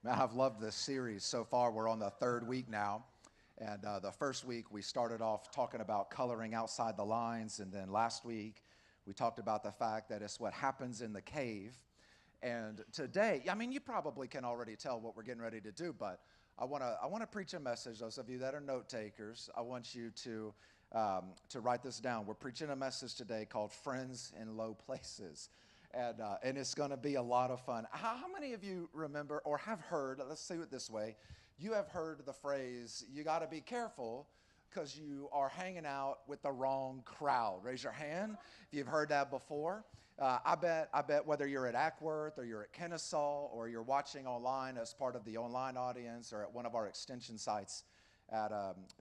Man, I've loved this series so far. We're on the third week now. And the first week, we started off talking about coloring outside the lines. And then last week, we talked about the fact that it's what happens in the cave. And today, I mean, you probably can already tell what we're getting ready to do, but I want to preach a message. Those of you that are note takers, I want you to write this down. We're preaching a message today called Friends in Low Places. And it's going to be a lot of fun. How many of you remember or have heard, let's say it this way, you have heard the phrase, you got to be careful because you are hanging out with the wrong crowd. Raise your hand if you've heard that before. I bet whether you're at Ackworth or you're at Kennesaw or you're watching online as part of the online audience or at one of our extension sites at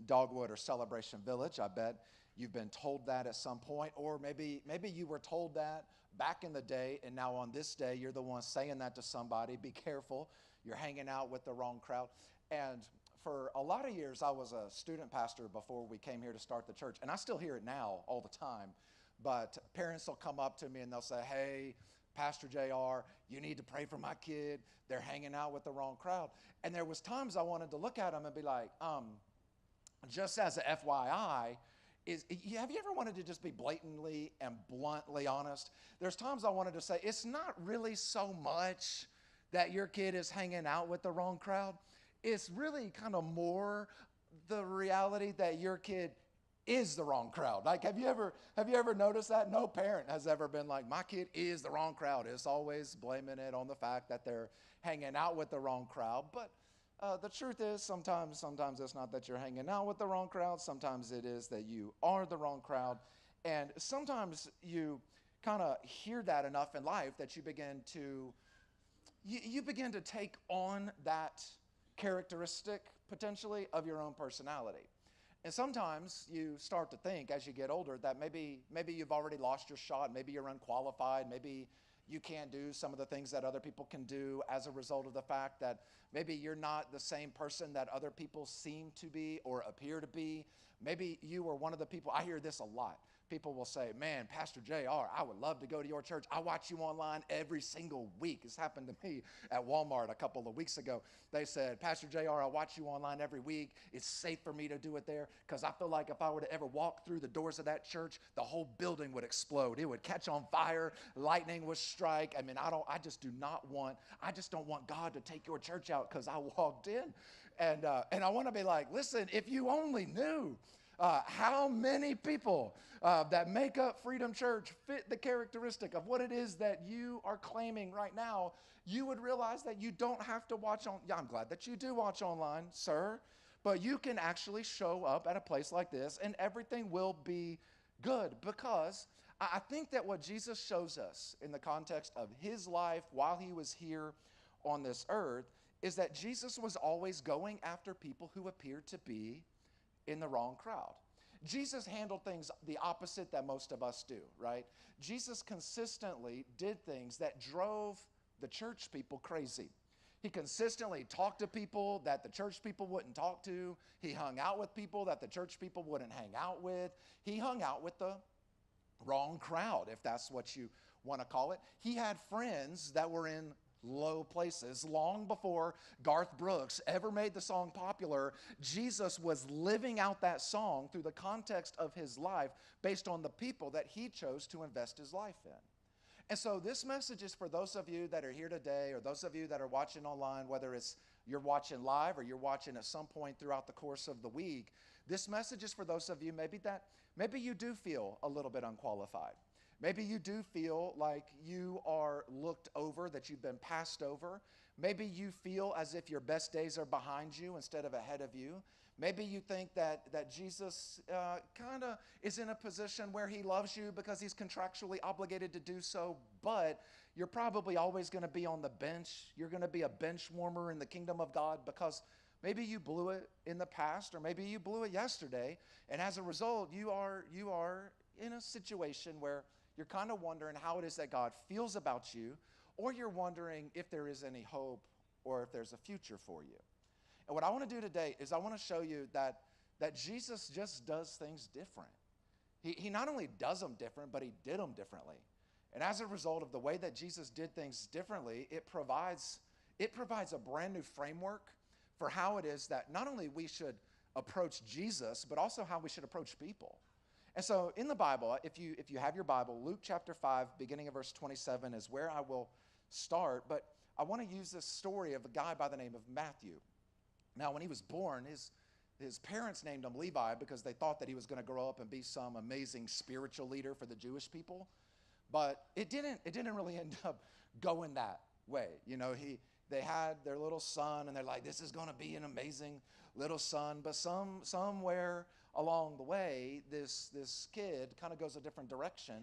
Dogwood or Celebration Village, I bet you've been told that at some point, or maybe you were told that back in the day, and now on this day, you're the one saying that to somebody. Be careful, you're hanging out with the wrong crowd. And for a lot of years, I was a student pastor before we came here to start the church, and I still hear it now all the time. But parents will come up to me and they'll say, hey, Pastor JR, you need to pray for my kid. They're hanging out with the wrong crowd. And there was times I wanted to look at them and be like, just as a FYI, have you ever wanted to just be blatantly and bluntly honest? There's times I wanted to say, it's not really so much that your kid is hanging out with the wrong crowd. It's really kind of more the reality that your kid is the wrong crowd. Like, have you ever noticed that? No parent has ever been like, my kid is the wrong crowd. It's always blaming it on the fact that they're hanging out with the wrong crowd. But the truth is, sometimes it's not that you're hanging out with the wrong crowd. Sometimes it is that you are the wrong crowd. And sometimes you kind of hear that enough in life that you begin to take on that characteristic, potentially, of your own personality. And sometimes you start to think as you get older that maybe you've already lost your shot, maybe you're unqualified, maybe you can't do some of the things that other people can do as a result of the fact that maybe you're not the same person that other people seem to be or appear to be. Maybe you are one of the people, I hear this a lot. People will say, man, Pastor JR, I would love to go to your church. I watch you online every single week. This happened to me at Walmart a couple of weeks ago. They said, Pastor JR, I watch you online every week. It's safe for me to do it there because I feel like if I were to ever walk through the doors of that church, the whole building would explode. It would catch on fire. Lightning would strike. I mean, I just don't want God to take your church out because I walked in. And I want to be like, listen, if you only knew how many people that make up Freedom Church fit the characteristic of what it is that you are claiming right now, you would realize that you don't have to watch on. Yeah, I'm glad that you do watch online, sir, but you can actually show up at a place like this and everything will be good because I think that what Jesus shows us in the context of his life while he was here on this earth is that Jesus was always going after people who appeared to be in the wrong crowd. Jesus handled things the opposite that most of us do, right? Jesus consistently did things that drove the church people crazy. He consistently talked to people that the church people wouldn't talk to. He hung out with people that the church people wouldn't hang out with. He hung out with the wrong crowd, if that's what you want to call it. He had friends that were in low places. Long before Garth Brooks ever made the song popular, Jesus was living out that song through the context of his life based on the people that he chose to invest his life in. And so this message is for those of you that are here today or those of you that are watching online, whether it's you're watching live or you're watching at some point throughout the course of the week. This message is for those of you maybe you do feel a little bit unqualified. Maybe you do feel like you are looked over, that you've been passed over. Maybe you feel as if your best days are behind you instead of ahead of you. Maybe you think that Jesus kind of is in a position where he loves you because he's contractually obligated to do so, but you're probably always going to be on the bench. You're going to be a bench warmer in the kingdom of God because maybe you blew it in the past or maybe you blew it yesterday, and as a result, you are in a situation where you're kind of wondering how it is that God feels about you, or you're wondering if there is any hope or if there's a future for you. And what I want to do today is I want to show you that Jesus just does things different. He not only does them different, but he did them differently. And as a result of the way that Jesus did things differently, it provides it provides a brand new framework for how it is that not only we should approach Jesus, but also how we should approach people. And so in the Bible, if you have your Bible, Luke chapter 5, beginning of verse 27 is where I will start. But I want to use this story of a guy by the name of Matthew. Now, when he was born, his parents named him Levi because they thought that he was going to grow up and be some amazing spiritual leader for the Jewish people. But it didn't really end up going that way. You know, they had their little son, and they're like, this is going to be an amazing little son. But somewhere along the way, this kid kind of goes a different direction.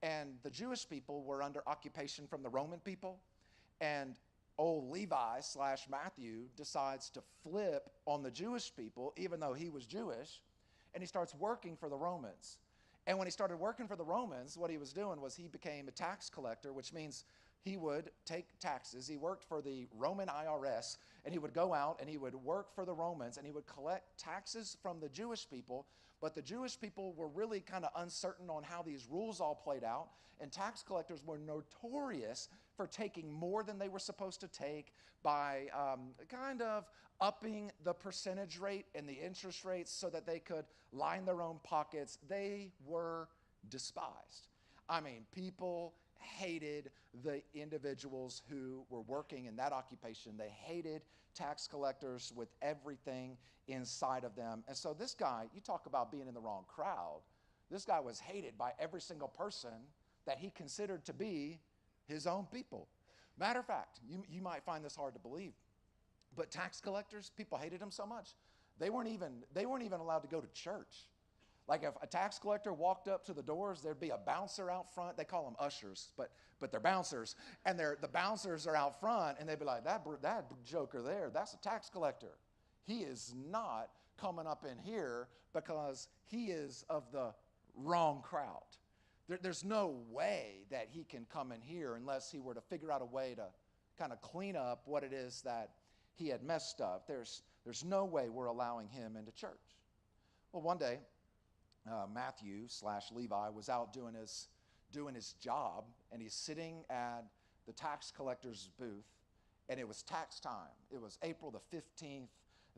And the Jewish people were under occupation from the Roman people. And old Levi / Matthew decides to flip on the Jewish people, even though he was Jewish, and he starts working for the Romans. And when he started working for the Romans, what he was doing was he became a tax collector, which means he would take taxes. He worked for the Roman IRS, and he would go out and he would work for the Romans, and he would collect taxes from the Jewish people. But the Jewish people were really kind of uncertain on how these rules all played out, and tax collectors were notorious for taking more than they were supposed to take by kind of upping the percentage rate and the interest rates so that they could line their own pockets. They were despised. I mean, people hated the individuals who were working in that occupation. They hated tax collectors with everything inside of them. And so this guy, you talk about being in the wrong crowd, this guy was hated by every single person that he considered to be his own people. Matter of fact, you might find this hard to believe, but tax collectors, people hated them so much, they weren't even allowed to go to church. Like if a tax collector walked up to the doors, there'd be a bouncer out front. They call them ushers, but they're bouncers. And the bouncers are out front, and they'd be like, that joker there, that's a tax collector. He is not coming up in here because he is of the wrong crowd. There's no way that he can come in here unless he were to figure out a way to kind of clean up what it is that he had messed up. There's no way we're allowing him into church. Well, one day, Matthew / Levi was out doing his job, and he's sitting at the tax collector's booth, and it was tax time. It was April the 15th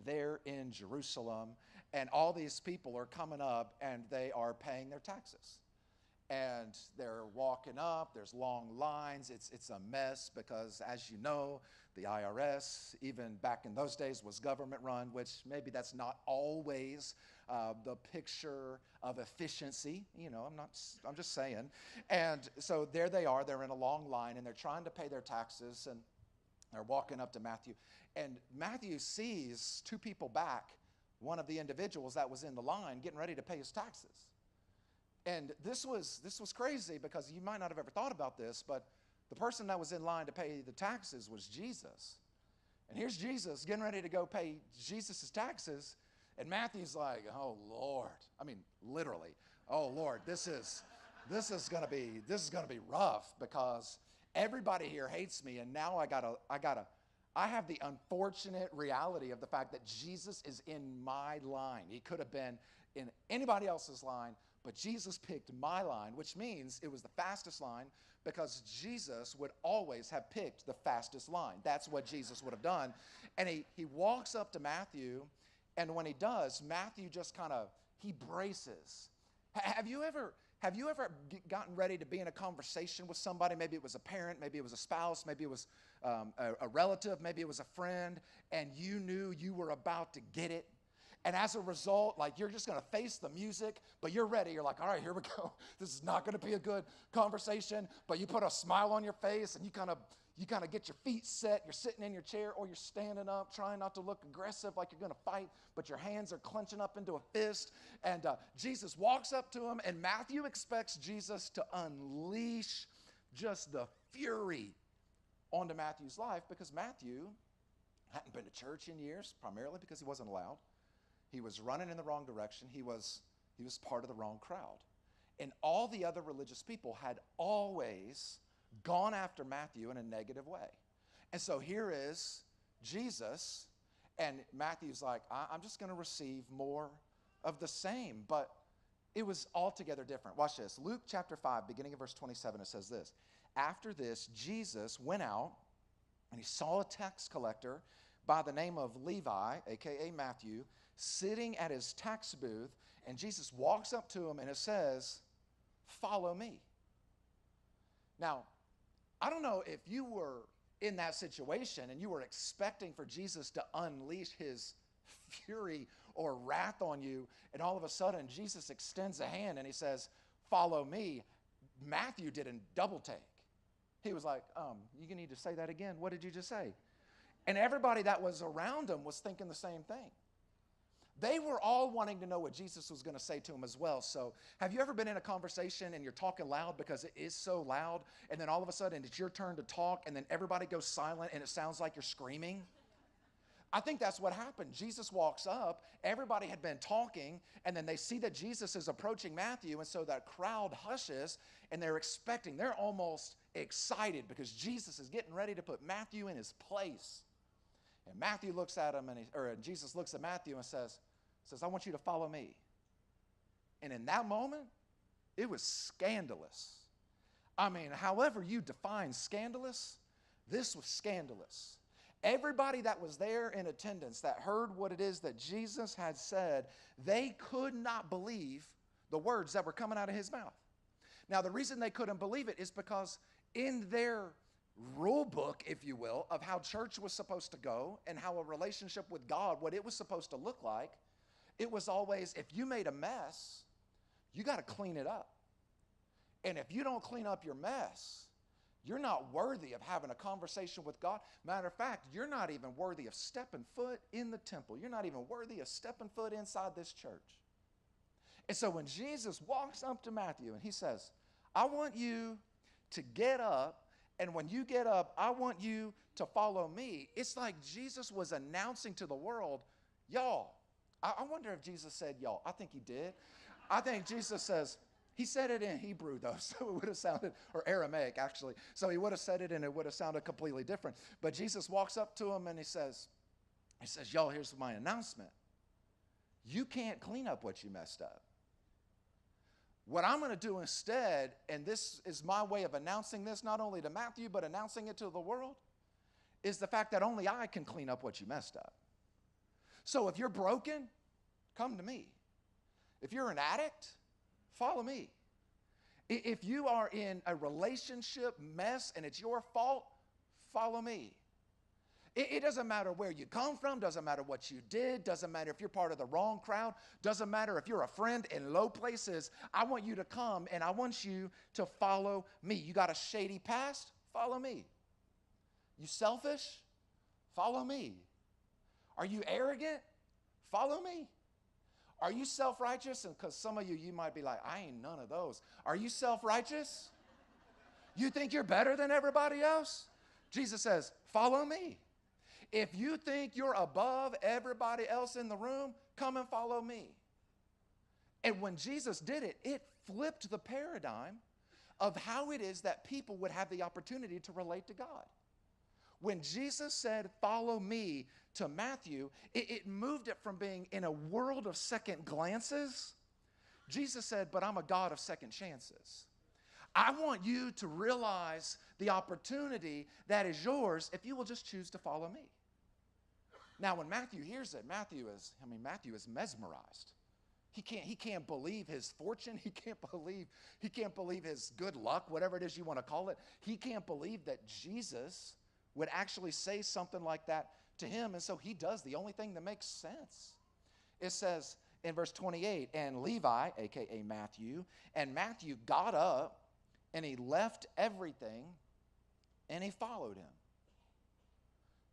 there in Jerusalem, and all these people are coming up, and they are paying their taxes. And they're walking up, there's long lines, it's a mess because, as you know, the IRS, even back in those days, was government run, which maybe that's not always the picture of efficiency. You know, I'm just saying. And so there they are, they're in a long line, and they're trying to pay their taxes, and they're walking up to Matthew. And Matthew sees two people back, one of the individuals that was in the line getting ready to pay his taxes. And this was crazy because you might not have ever thought about this, but the person that was in line to pay the taxes was Jesus. And here's Jesus getting ready to go pay Jesus' taxes, and Matthew's like, oh Lord. I mean, literally, oh Lord, this is gonna be rough because everybody here hates me, and now I have the unfortunate reality of the fact that Jesus is in my line. He could have been in anybody else's line, but Jesus picked my line, which means it was the fastest line because Jesus would always have picked the fastest line. That's what Jesus would have done. And he walks up to Matthew, and when he does, Matthew just he braces. Have you ever gotten ready to be in a conversation with somebody? Maybe it was a parent, maybe it was a spouse, maybe it was a relative, maybe it was a friend, and you knew you were about to get it. And as a result, like, you're just going to face the music, but you're ready. You're like, all right, here we go. This is not going to be a good conversation, but you put a smile on your face, and you kind of get your feet set. You're sitting in your chair, or you're standing up, trying not to look aggressive like you're going to fight, but your hands are clenching up into a fist. And Jesus walks up to him, and Matthew expects Jesus to unleash just the fury onto Matthew's life because Matthew hadn't been to church in years, primarily because he wasn't allowed. He was running in the wrong direction. He was part of the wrong crowd. And all the other religious people had always gone after Matthew in a negative way. And so here is Jesus, and Matthew's like, I'm just going to receive more of the same. But it was altogether different. Watch this. Luke chapter 5, beginning of verse 27, it says this. After this, Jesus went out And he saw a tax collector by the name of Levi, a.k.a. Matthew, sitting at his tax booth. And Jesus walks up to him and it says, "Follow me." Now, I don't know if you were in that situation and you were expecting for Jesus to unleash his fury or wrath on you, and all of a sudden Jesus extends a hand and he says, "Follow me." Matthew didn't double take. He was like, you need to say that again. What did you just say? And everybody that was around him was thinking the same thing. They were all wanting to know what Jesus was going to say to them as well. So have you ever been in a conversation and you're talking loud because it is so loud, and then all of a sudden it's your turn to talk and then everybody goes silent and it sounds like you're screaming? I think that's what happened. Jesus walks up, everybody had been talking, and then they see that Jesus is approaching Matthew, and so that crowd hushes, and they're expecting, they're almost excited because Jesus is getting ready to put Matthew in his place. And Matthew looks at him, Jesus looks at Matthew and says, "I want you to follow me." And in that moment, it was scandalous. I mean, however you define scandalous, this was scandalous. Everybody that was there in attendance that heard what it is that Jesus had said, they could not believe the words that were coming out of his mouth. Now, the reason they couldn't believe it is because in their rule book, if you will, of how church was supposed to go and how a relationship with God, what it was supposed to look like, it was always, if you made a mess, you got to clean it up. And if you don't clean up your mess, you're not worthy of having a conversation with God. Matter of fact, you're not even worthy of stepping foot in the temple. You're not even worthy of stepping foot inside this church. And so when Jesus walks up to Matthew and he says, "I want you to get up, and when you get up, I want you to follow me," it's like Jesus was announcing to the world, y'all. I wonder if Jesus said y'all. I think he did. I think Jesus says, he said it in Hebrew, though, so it would have sounded, or Aramaic, actually. So he would have said it, and it would have sounded completely different. But Jesus walks up to him, and he says, "Y'all, here's my announcement. You can't clean up what you messed up. What I'm going to do instead, and this is my way of announcing this not only to Matthew, but announcing it to the world, is the fact that only I can clean up what you messed up. So if you're broken, come to me. If you're an addict, follow me. If you are in a relationship mess and it's your fault, follow me. It doesn't matter where you come from, doesn't matter what you did, doesn't matter if you're part of the wrong crowd, doesn't matter if you're a friend in low places. I want you to come and I want you to follow me. You got a shady past? Follow me. You selfish? Follow me. Are you arrogant? Follow me. Are you self-righteous? And because some of you might be like, "I ain't none of those." Are you self-righteous? You think you're better than everybody else? Jesus says, "Follow me." If you think you're above everybody else in the room, come and follow me. And when Jesus did it, it flipped the paradigm of how it is that people would have the opportunity to relate to God. When Jesus said, "Follow me," to Matthew, it moved it from being in a world of second glances. Jesus said, "But I'm a God of second chances. I want you to realize the opportunity that is yours if you will just choose to follow me." Now, when Matthew hears it, Matthew is mesmerized. He can't believe his fortune. He can't believe his good luck, whatever it is you want to call it. He can't believe that Jesus would actually say something like that to him. And so he does the only thing that makes sense. It says in verse 28, "And Levi," a.k.a. Matthew, "and Matthew got up and he left everything and he followed him."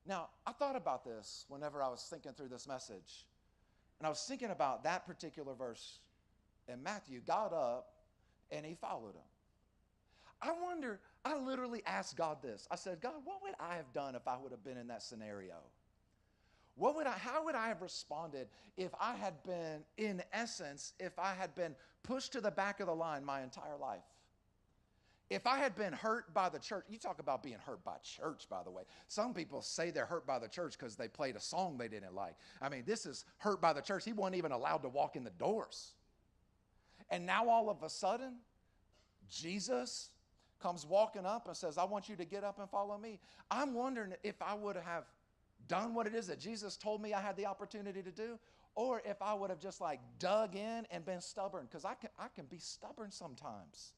Now, I thought about this whenever I was thinking through this message. And I was thinking about that particular verse. And Matthew got up and he followed him. I literally asked God this. I said, "God, what would I have done if I would have been in that scenario? How would I have responded if I had been, in essence, if I had been pushed to the back of the line my entire life? If I had been hurt by the church," you talk about being hurt by church, by the way. Some people say they're hurt by the church because they played a song they didn't like. I mean, this is hurt by the church. He wasn't even allowed to walk in the doors. And now all of a sudden, Jesus comes walking up and says, I want you to get up and follow me. I'm wondering if I would have done what it is that Jesus told me I had the opportunity to do, or if I would have just like dug in and been stubborn, because I can be stubborn sometimes.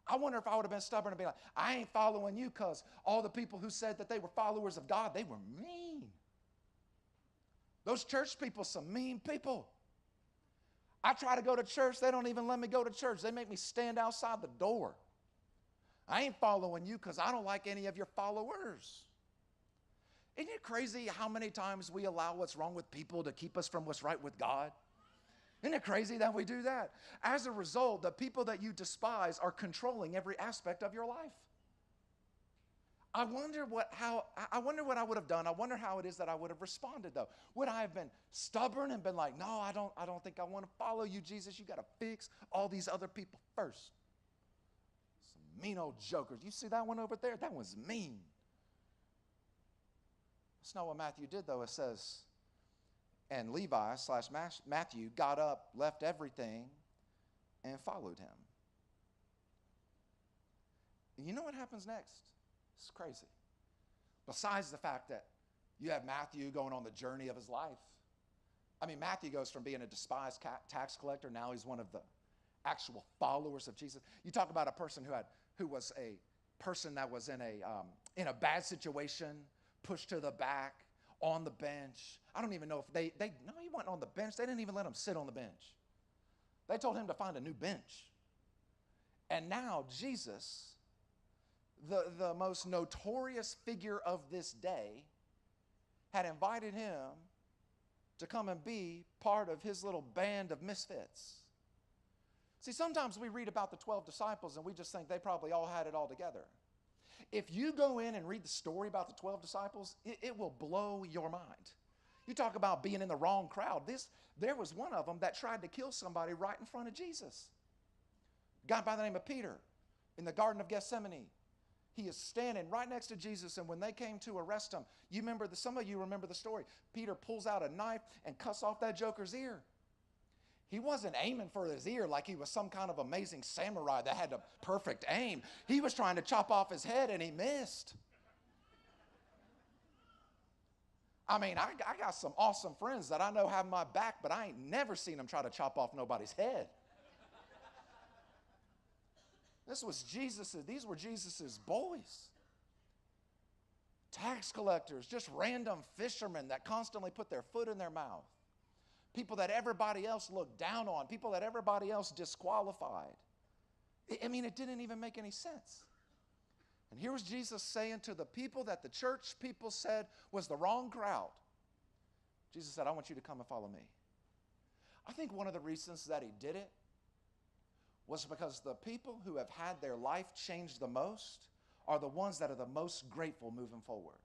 I wonder if I would have been stubborn and be like, I ain't following you because all the people who said that they were followers of God, they were mean. Those church people, some mean people. I try to go to church. They don't even let me go to church. They make me stand outside the door. I ain't following you because I don't like any of your followers. Isn't it crazy how many times we allow what's wrong with people to keep us from what's right with God? Isn't it crazy that we do that? As a result, the people that you despise are controlling every aspect of your life. I wonder what I would have done. I wonder how it is that I would have responded, though. Would I have been stubborn and been like, no, I don't think I want to follow you, Jesus. You got to fix all these other people first. Some mean old jokers. You see that one over there? That one's mean. That's not what Matthew did, though. It says, and Levi / Matthew got up, left everything, and followed him. And you know what happens next? It's crazy. Besides the fact that you have Matthew going on the journey of his life. I mean, Matthew goes from being a despised tax collector, now he's one of the actual followers of Jesus. You talk about a person who was a person that was in a bad situation, pushed to the back, on the bench. I don't even know if he wasn't on the bench. They didn't even let him sit on the bench. They told him to find a new bench. And now Jesus, the most notorious figure of this day, had invited him to come and be part of his little band of misfits. See, sometimes we read about the 12 disciples and we just think they probably all had it all together. If you go in and read the story about the 12 disciples, it will blow your mind. You talk about being in the wrong crowd. There was one of them that tried to kill somebody right in front of Jesus. A guy by the name of Peter in the Garden of Gethsemane. He is standing right next to Jesus, and when they came to arrest him, some of you remember the story. Peter pulls out a knife and cuts off that joker's ear. He wasn't aiming for his ear like he was some kind of amazing samurai that had a perfect aim. He was trying to chop off his head, and he missed. I mean, I got some awesome friends that I know have my back, but I ain't never seen them try to chop off nobody's head. These were Jesus's boys. Tax collectors, just random fishermen that constantly put their foot in their mouth. People that everybody else looked down on. People that everybody else disqualified. I mean, it didn't even make any sense. And here was Jesus saying to the people that the church people said was the wrong crowd. Jesus said, I want you to come and follow me. I think one of the reasons that he did it was because the people who have had their life changed the most are the ones that are the most grateful moving forward.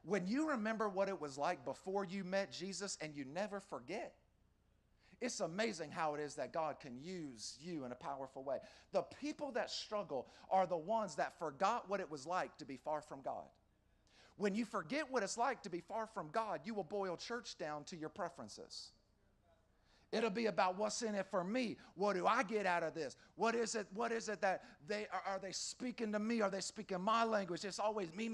When you remember what it was like before you met Jesus and you never forget, it's amazing how it is that God can use you in a powerful way. The people that struggle are the ones that forgot what it was like to be far from God. When you forget what it's like to be far from God, you will boil church down to your preferences. It'll be about what's in it for me. What do I get out of this? What is it that are they speaking to me? Are they speaking my language? It's always me.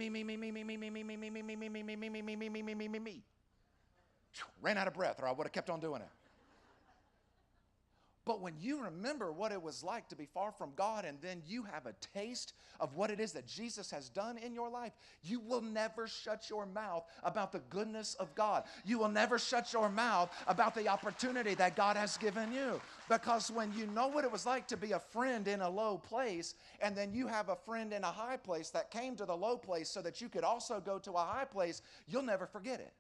Ran out of breath, or I would have kept on doing it. But when you remember what it was like to be far from God, and then you have a taste of what it is that Jesus has done in your life, you will never shut your mouth about the goodness of God. You will never shut your mouth about the opportunity that God has given you. Because when you know what it was like to be a friend in a low place, and then you have a friend in a high place that came to the low place so that you could also go to a high place, you'll never forget it.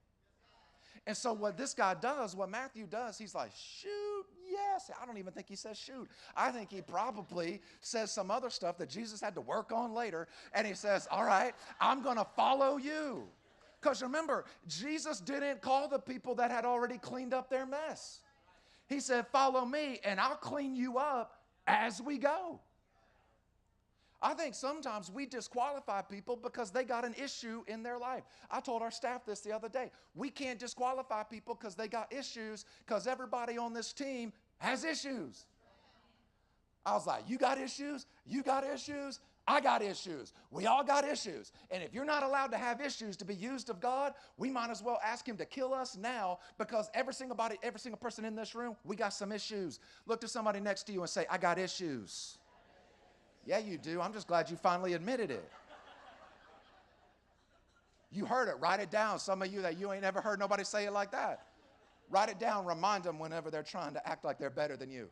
And so what Matthew does, he's like, shoot, yes. I don't even think he says shoot. I think he probably says some other stuff that Jesus had to work on later. And he says, all right, I'm going to follow you. Because remember, Jesus didn't call the people that had already cleaned up their mess. He said, follow me and I'll clean you up as we go. I think sometimes we disqualify people because they got an issue in their life. I told our staff this the other day. We can't disqualify people because they got issues, because everybody on this team has issues. I was like, you got issues? You got issues? I got issues. We all got issues. And if you're not allowed to have issues to be used of God, we might as well ask him to kill us now, because every single person in this room, we got some issues. Look to somebody next to you and say, I got issues. Yeah, you do. I'm just glad you finally admitted it. You heard it. Write it down. Some of you that you ain't ever heard nobody say it like that. Write it down. Remind them whenever they're trying to act like they're better than you.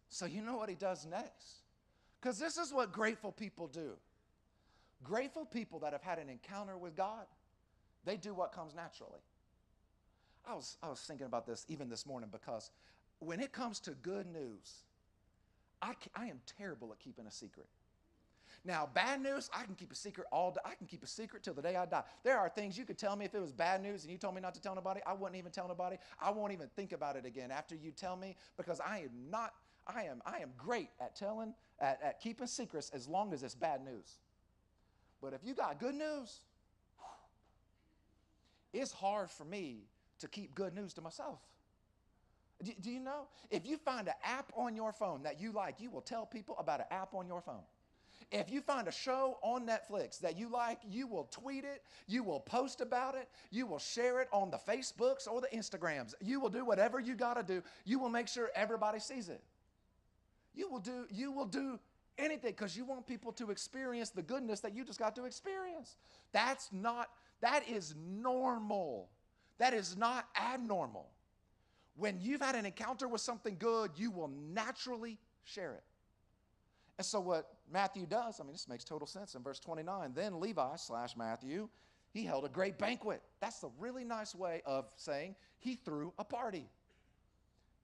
So you know what he does next? Because this is what grateful people do. Grateful people that have had an encounter with God, they do what comes naturally. I was thinking about this even this morning, because when it comes to good news, I am terrible at keeping a secret. Now, bad news, I can keep a secret all day. I can keep a secret till the day I die. There are things you could tell me if it was bad news and you told me not to tell nobody, I wouldn't even tell nobody. I won't even think about it again after you tell me, because I am great at keeping secrets as long as it's bad news. But if you got good news, it's hard for me to keep good news to myself. Do you know? If you find an app on your phone that you like, you will tell people about an app on your phone. If you find a show on Netflix that you like, you will tweet it, you will post about it, you will share it on the Facebooks or the Instagrams. You will do whatever you got to do. You will make sure everybody sees it. You will do anything, because you want people to experience the goodness that you just got to experience. That is normal. That is not abnormal. When you've had an encounter with something good, you will naturally share it. And so what Matthew does, this makes total sense in verse 29. Then Levi/Matthew, he held a great banquet. That's a really nice way of saying he threw a party.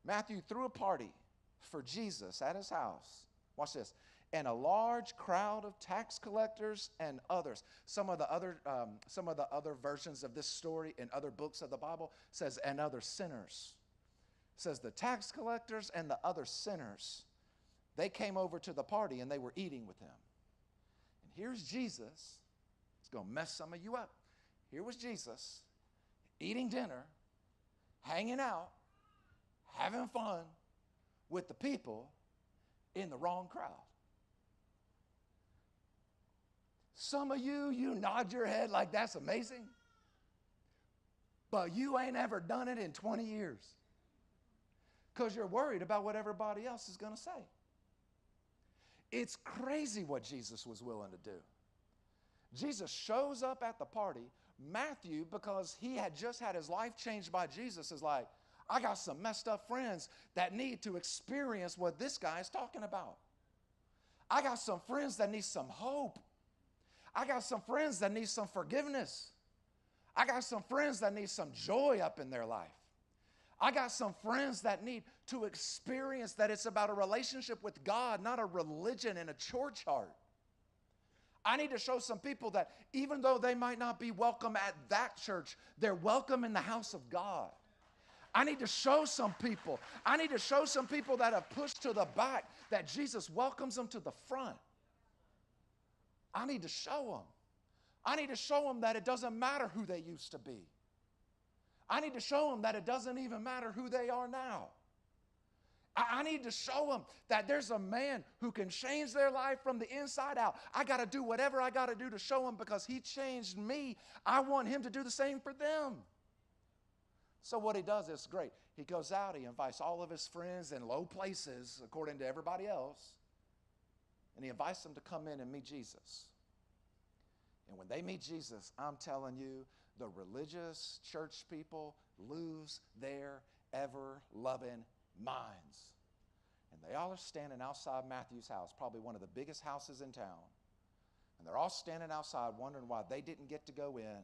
Matthew threw a party for Jesus at his house. Watch this. And a large crowd of tax collectors and others. Some of the other versions of this story in other books of the Bible says, and other sinners. It says the tax collectors and the other sinners, they came over to the party and they were eating with him. And here's Jesus. It's going to mess some of you up. Here was Jesus eating dinner, hanging out, having fun with the people in the wrong crowd. Some of you nod your head like that's amazing, but you ain't ever done it in 20 years because you're worried about what everybody else is going to say. It's crazy what Jesus was willing to do. Jesus shows up at the party. Matthew, because he had just had his life changed by Jesus, is like, I got some messed up friends that need to experience what this guy is talking about. I got some friends that need some hope. I got some friends that need some forgiveness. I got some friends that need some joy up in their life. I got some friends that need to experience that it's about a relationship with God, not a religion and a church heart. I need to show some people that even though they might not be welcome at that church, they're welcome in the house of God. I need to show some people that have pushed to the back that Jesus welcomes them to the front. I need to show them. I need to show them that it doesn't matter who they used to be. I need to show them that it doesn't even matter who they are now. I need to show them that there's a man who can change their life from the inside out. I got to do whatever I got to do to show them because he changed me. I want him to do the same for them. So what he does is great. He goes out, he invites all of his friends in low places, according to everybody else, and he invites them to come in and meet Jesus. And when they meet Jesus, I'm telling you, the religious church people lose their ever-loving minds. And they all are standing outside Matthew's house, probably one of the biggest houses in town. And they're all standing outside wondering why they didn't get to go in.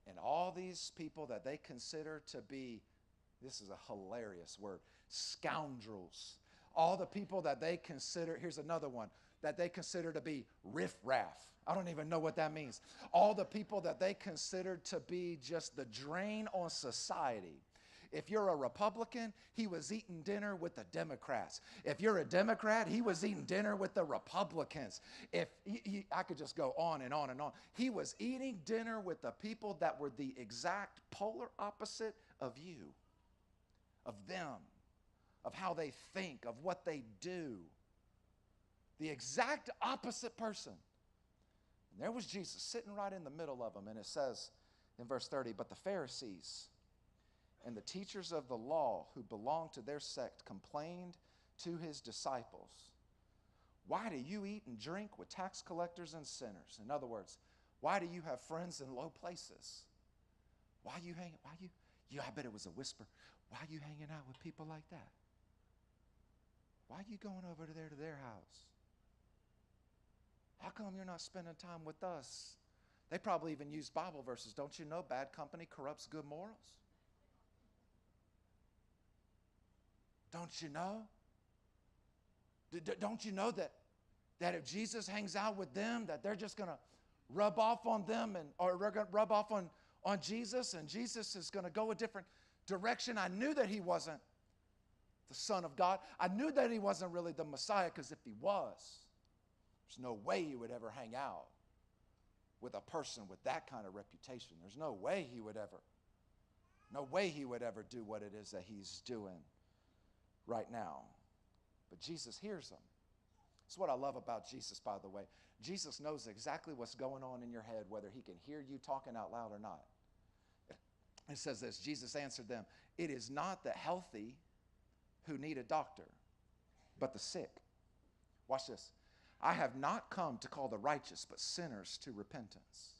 And all these people that they consider to be, this is a hilarious word, scoundrels. All the people that they consider, here's another one, that they consider to be riffraff. I don't even know what that means. All the people that they consider to be just the drain on society. If you're a Republican, he was eating dinner with the Democrats. If you're a Democrat, he was eating dinner with the Republicans. I could just go on and on and on. He was eating dinner with the people that were the exact polar opposite of you, of them. of how they think, of what they do. The exact opposite person. And there was Jesus sitting right in the middle of them. And it says in verse 30, but the Pharisees and the teachers of the law who belonged to their sect complained to his disciples, why do you eat and drink with tax collectors and sinners? In other words, why do you have friends in low places? I bet it was a whisper. Why are you hanging out with people like that? Why are you going over there to their house? How come you're not spending time with us? They probably even use Bible verses. Don't you know bad company corrupts good morals? Don't you know? Don't you know that if Jesus hangs out with them, that they're just going to rub off on them or rub off on Jesus, and Jesus is going to go a different direction? I knew that he wasn't the Son of God. I knew that he wasn't really the Messiah, because if he was, there's no way he would ever hang out with a person with that kind of reputation. There's no way he would ever do what it is that he's doing right now. But Jesus hears them. That's what I love about Jesus, by the way. Jesus knows exactly what's going on in your head, whether he can hear you talking out loud or not. It says this, Jesus answered them, it is not the healthy who need a doctor, but the sick. Watch this. I have not come to call the righteous, but sinners to repentance.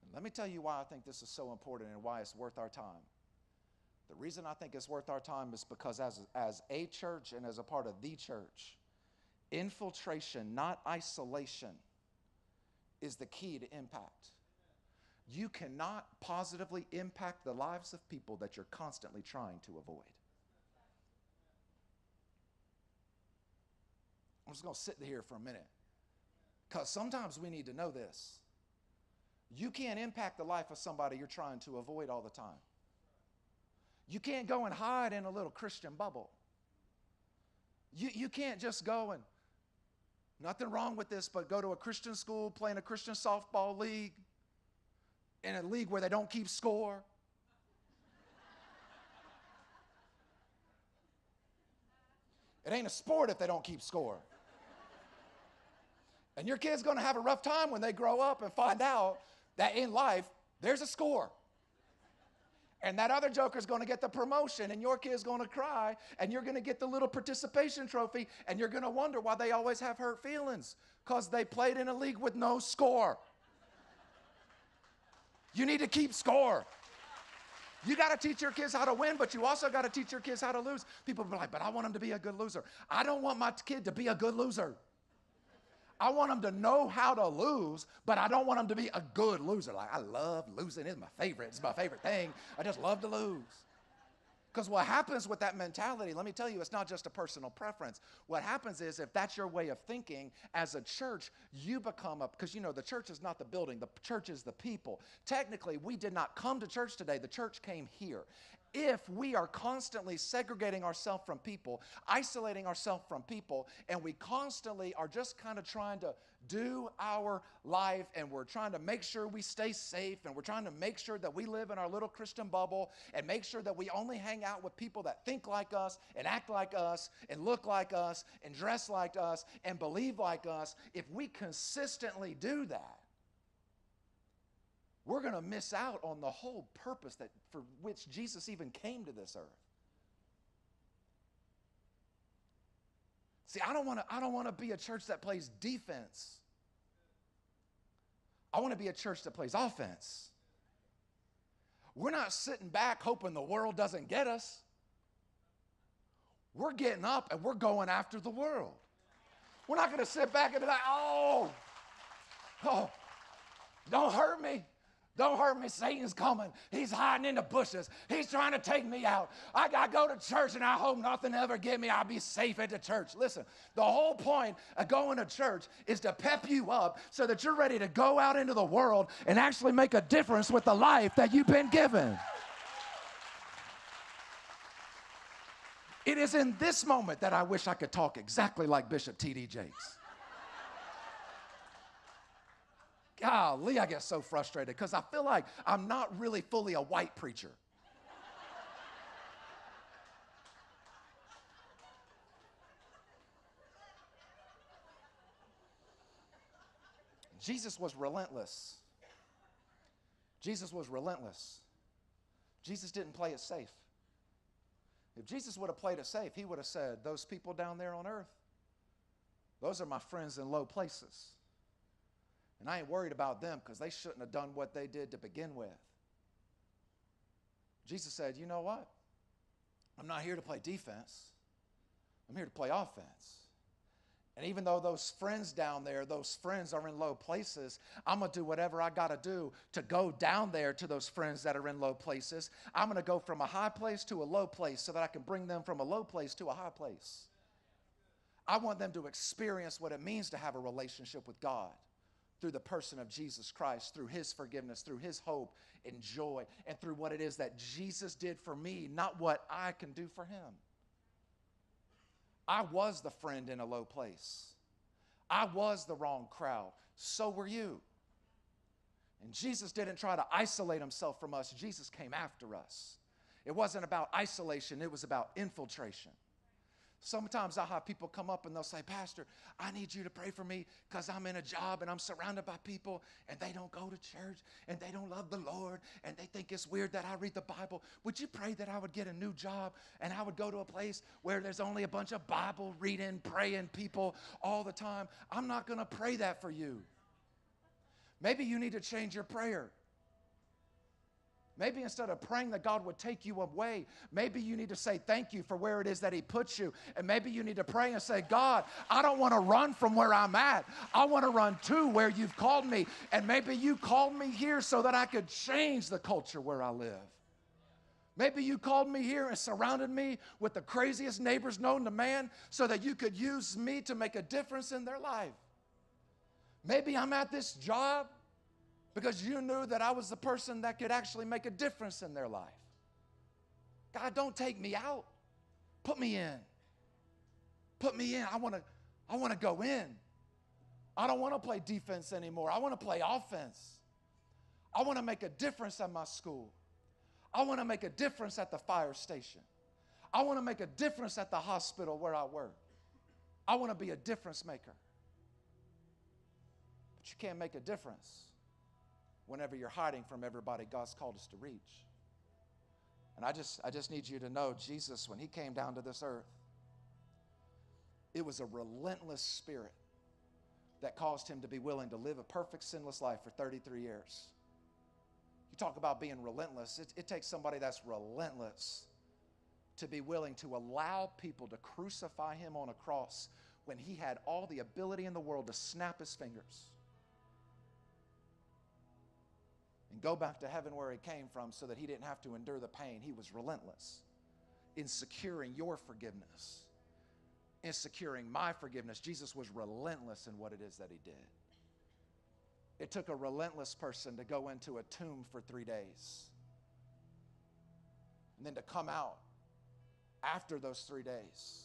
And let me tell you why I think this is so important and why it's worth our time. The reason I think it's worth our time is because as a church and as a part of the church, infiltration, not isolation, is the key to impact. You cannot positively impact the lives of people that you're constantly trying to avoid. I'm just going to sit here for a minute, because sometimes we need to know this. You can't impact the life of somebody you're trying to avoid all the time. You can't go and hide in a little Christian bubble. You can't just go and, nothing wrong with this, but go to a Christian school, play in a Christian softball league, in a league where they don't keep score. It ain't a sport if they don't keep score. And your kid's going to have a rough time when they grow up and find out that in life, there's a score. And that other joker's going to get the promotion, and your kid's going to cry, and you're going to get the little participation trophy, and you're going to wonder why they always have hurt feelings, because they played in a league with no score. You need to keep score. You got to teach your kids how to win, but you also got to teach your kids how to lose. People be like, but I want them to be a good loser. I don't want my kid to be a good loser. I want them to know how to lose, but I don't want them to be a good loser. Like, I love losing. It's my favorite. It's my favorite thing. I just love to lose. Because what happens with that mentality, let me tell you, it's not just a personal preference. What happens is, if that's your way of thinking, as a church, you become because you know, the church is not the building, the church is the people. Technically, we did not come to church today. The church came here. If we are constantly segregating ourselves from people, isolating ourselves from people, and we constantly are just kind of trying to do our life, and we're trying to make sure we stay safe, and we're trying to make sure that we live in our little Christian bubble, and make sure that we only hang out with people that think like us, and act like us, and look like us, and dress like us, and believe like us, if we consistently do that, we're going to miss out on the whole purpose for which Jesus even came to this earth. See, I don't want to be a church that plays defense. I want to be a church that plays offense. We're not sitting back hoping the world doesn't get us. We're getting up and we're going after the world. We're not going to sit back and be like, oh, don't hurt me. Don't hurt me. Satan's coming. He's hiding in the bushes. He's trying to take me out. I go to church and I hope nothing ever get me. I'll be safe at the church. Listen, the whole point of going to church is to pep you up so that you're ready to go out into the world and actually make a difference with the life that you've been given. It is in this moment that I wish I could talk exactly like Bishop T.D. Jakes. Golly, I get so frustrated because I feel like I'm not really fully a white preacher. Jesus was relentless. Jesus was relentless. Jesus didn't play it safe. If Jesus would have played it safe, he would have said, those people down there on earth, those are my friends in low places. And I ain't worried about them because they shouldn't have done what they did to begin with. Jesus said, you know what? I'm not here to play defense. I'm here to play offense. And even though those friends down there, those friends are in low places, I'm going to do whatever I got to do to go down there to those friends that are in low places. I'm going to go from a high place to a low place so that I can bring them from a low place to a high place. I want them to experience what it means to have a relationship with God through the person of Jesus Christ, through his forgiveness, through his hope and joy, and through what it is that Jesus did for me, not what I can do for him. I was the friend in a low place. I was the wrong crowd. So were you. And Jesus didn't try to isolate himself from us. Jesus came after us. It wasn't about isolation. It was about infiltration. Sometimes I'll have people come up and they'll say, Pastor, I need you to pray for me because I'm in a job and I'm surrounded by people and they don't go to church and they don't love the Lord and they think it's weird that I read the Bible. Would you pray that I would get a new job and I would go to a place where there's only a bunch of Bible reading, praying people all the time? I'm not going to pray that for you. Maybe you need to change your prayer. Maybe instead of praying that God would take you away, maybe you need to say thank you for where it is that he puts you. And maybe you need to pray and say, God, I don't want to run from where I'm at. I want to run to where you've called me. And maybe you called me here so that I could change the culture where I live. Maybe you called me here and surrounded me with the craziest neighbors known to man so that you could use me to make a difference in their life. Maybe I'm at this job because you knew that I was the person that could actually make a difference in their life. God, don't take me out. Put me in. Put me in. I want to go in. I don't want to play defense anymore. I want to play offense. I want to make a difference at my school. I want to make a difference at the fire station. I want to make a difference at the hospital where I work. I want to be a difference maker. But you can't make a difference whenever you're hiding from everybody God's called us to reach. And I just need you to know, Jesus, when he came down to this earth, it was a relentless spirit that caused him to be willing to live a perfect sinless life for 33 years. You talk about being relentless. It takes somebody that's relentless to be willing to allow people to crucify him on a cross when he had all the ability in the world to snap his fingers and go back to heaven where he came from so that he didn't have to endure the pain. He was relentless in securing your forgiveness, in securing my forgiveness. Jesus was relentless in what it is that he did. It took a relentless person to go into a tomb for 3 days and then to come out after those 3 days,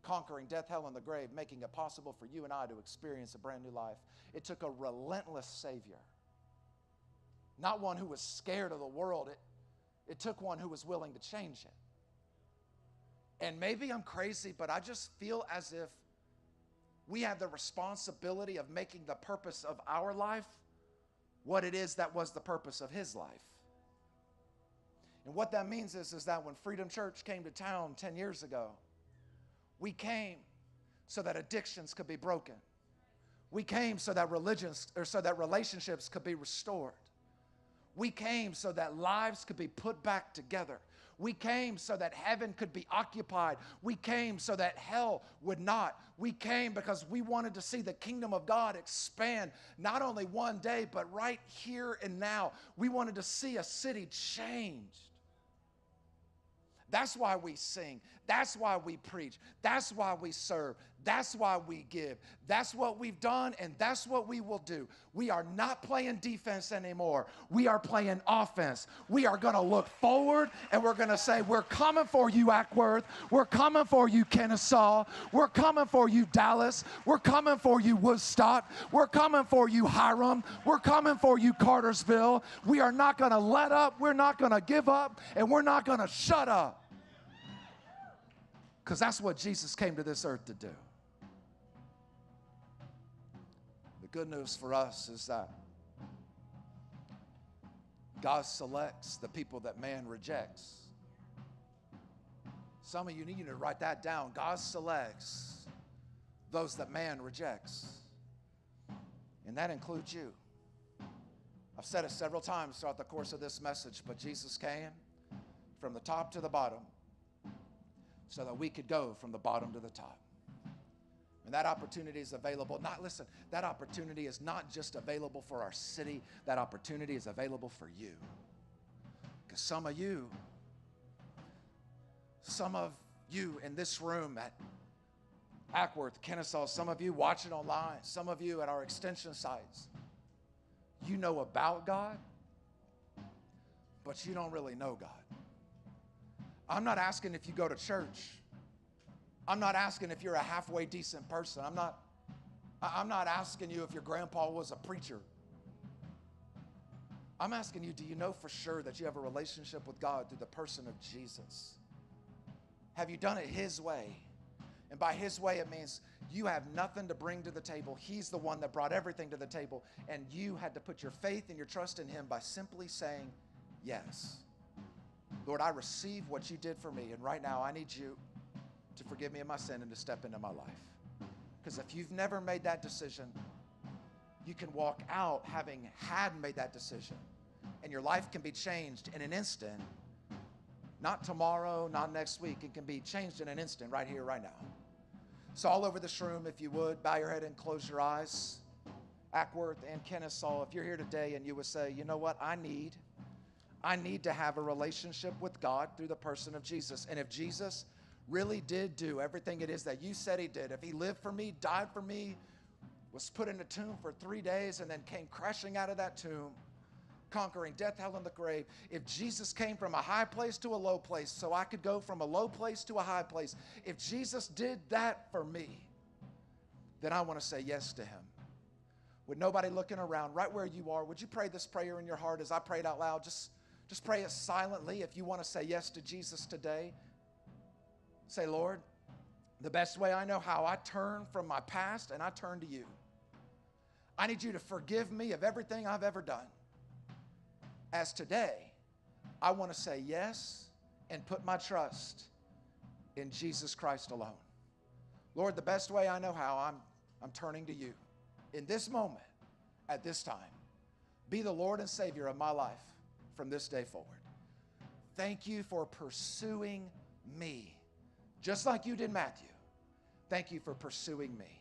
conquering death, hell, and the grave, making it possible for you and I to experience a brand new life. It took a relentless Savior. Not one who was scared of the world. It took one who was willing to change it. And maybe I'm crazy, but I just feel as if we have the responsibility of making the purpose of our life what it is that was the purpose of his life. And what that means is that when Freedom Church came to town 10 years ago, we came so that addictions could be broken. We came so that relationships could be restored. We came so that lives could be put back together. We came so that heaven could be occupied. We came so that hell would not. We came because we wanted to see the kingdom of God expand, not only one day, but right here and now. We wanted to see a city changed. That's why we sing. That's why we preach. That's why we serve. That's why we give. That's what we've done, and that's what we will do. We are not playing defense anymore. We are playing offense. We are going to look forward, and we're going to say, we're coming for you, Ackworth. We're coming for you, Kennesaw. We're coming for you, Dallas. We're coming for you, Woodstock. We're coming for you, Hiram. We're coming for you, Cartersville. We are not going to let up. We're not going to give up, and we're not going to shut up. Because that's what Jesus came to this earth to do. The good news for us is that God selects the people that man rejects. Some of you need to write that down. God selects those that man rejects. And that includes you. I've said it several times throughout the course of this message, but Jesus came from the top to the bottom so that we could go from the bottom to the top. And that opportunity is available. That opportunity is not just available for our city. That opportunity is available for you. Because some of you in this room at Ackworth, Kennesaw, some of you watching online, some of you at our extension sites, you know about God, but you don't really know God. I'm not asking if you go to church. I'm not asking if you're a halfway decent person. I'm not asking you if your grandpa was a preacher. I'm asking you, do you know for sure that you have a relationship with God through the person of Jesus? Have you done it His way? And by His way, it means you have nothing to bring to the table. He's the one that brought everything to the table. And you had to put your faith and your trust in Him by simply saying yes. Lord, I receive what you did for me. And right now, I need you to forgive me of my sin and to step into my life. Because if you've never made that decision, you can walk out having had made that decision. And your life can be changed in an instant. Not tomorrow, not next week. It can be changed in an instant, right here, right now. So all over this room, if you would, bow your head and close your eyes. Ackworth and Kennesaw, if you're here today and you would say, you know what, I need to have a relationship with God through the person of Jesus. And if Jesus really did do everything it is that you said He did, if He lived for me, died for me, was put in a tomb for 3 days, and then came crashing out of that tomb, conquering death, hell, and the grave. If Jesus came from a high place to a low place so I could go from a low place to a high place, if Jesus did that for me, then I want to say yes to Him. With nobody looking around, right where you are, would you pray this prayer in your heart as I prayed out loud? Just pray it silently if you want to say yes to Jesus today. Say, Lord, the best way I know how, I turn from my past and I turn to you. I need you to forgive me of everything I've ever done. As today, I want to say yes and put my trust in Jesus Christ alone. Lord, the best way I know how, I'm turning to you. In this moment, at this time, be the Lord and Savior of my life from this day forward. Thank you for pursuing me, just like you did Matthew. Thank you for pursuing me.